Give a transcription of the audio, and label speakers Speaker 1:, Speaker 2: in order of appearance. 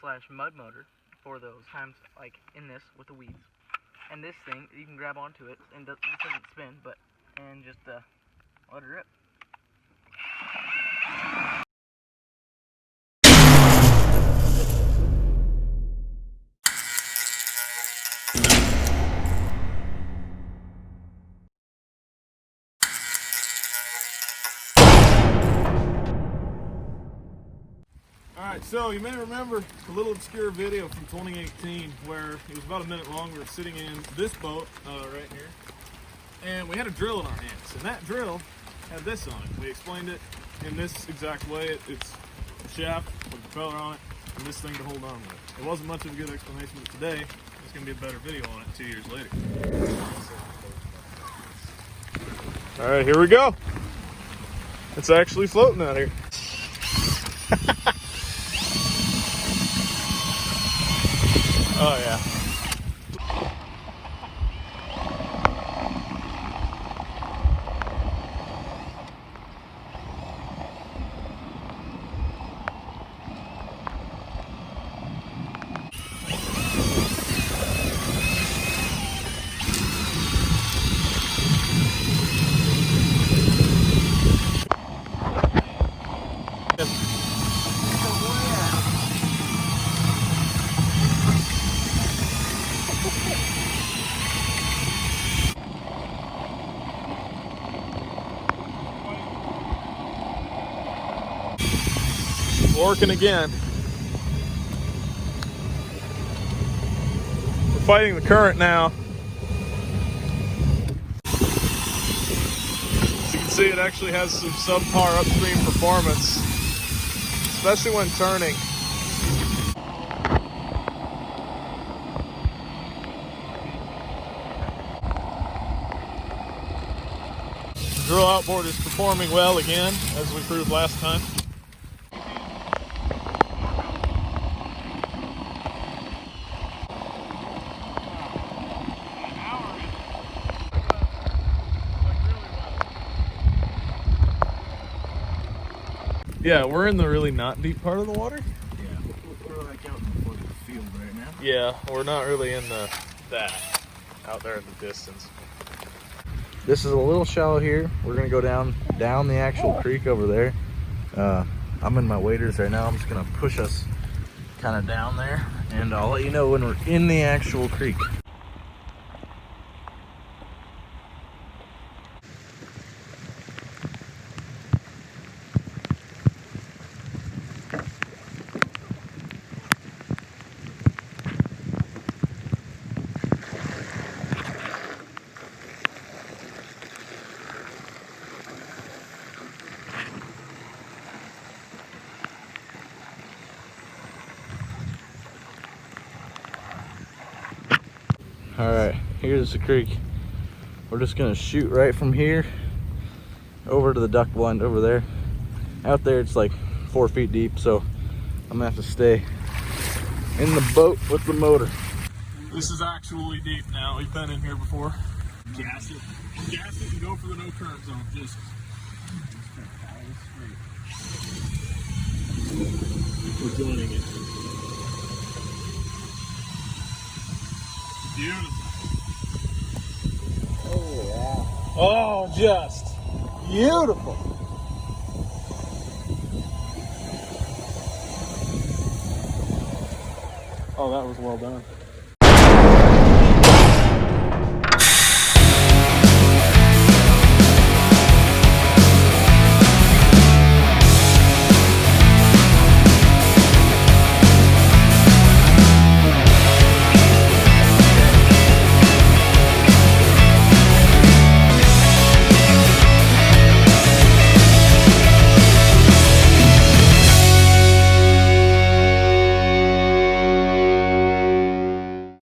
Speaker 1: slash mud motor for those times like in this with the weeds. And this thing, you can grab onto it and it doesn't spin, and just let it rip.
Speaker 2: Alright, so you may remember a little obscure video from 2018 where it was about a minute long. We were sitting in this boat right here, and we had a drill in our hands, and that drill had this on it. We explained it in this exact way. It's a shaft with a propeller on it and this thing to hold on with. It wasn't much of a good explanation, but today there's going to be a better video on it 2 years later. Alright, here we go. It's actually floating out here. Oh yeah. Working again. We're fighting the current now. As you can see, it actually has some subpar upstream performance, especially when turning. The Drill Outboard is performing well again, as we proved last time. Yeah, we're in the really not deep part of the water.
Speaker 3: Yeah, we're like out in the field right now.
Speaker 2: Yeah, we're not really in that out there in the distance. This is a little shallow here. We're gonna go down the actual creek over there. I'm in my waders right now. I'm just gonna push us kind of down there, and I'll let you know when we're in the actual creek. All right, here's the creek. We're just gonna shoot right from here over to the duck blind over there. Out there it's like 4 feet deep, so I'm gonna have to stay in the boat with the motor. This is actually deep now. We've been in here before. Gas it and go for the no current zone. Just we're joining it. Beautiful.
Speaker 3: Oh yeah.
Speaker 2: Oh, just beautiful. Oh, that was well done.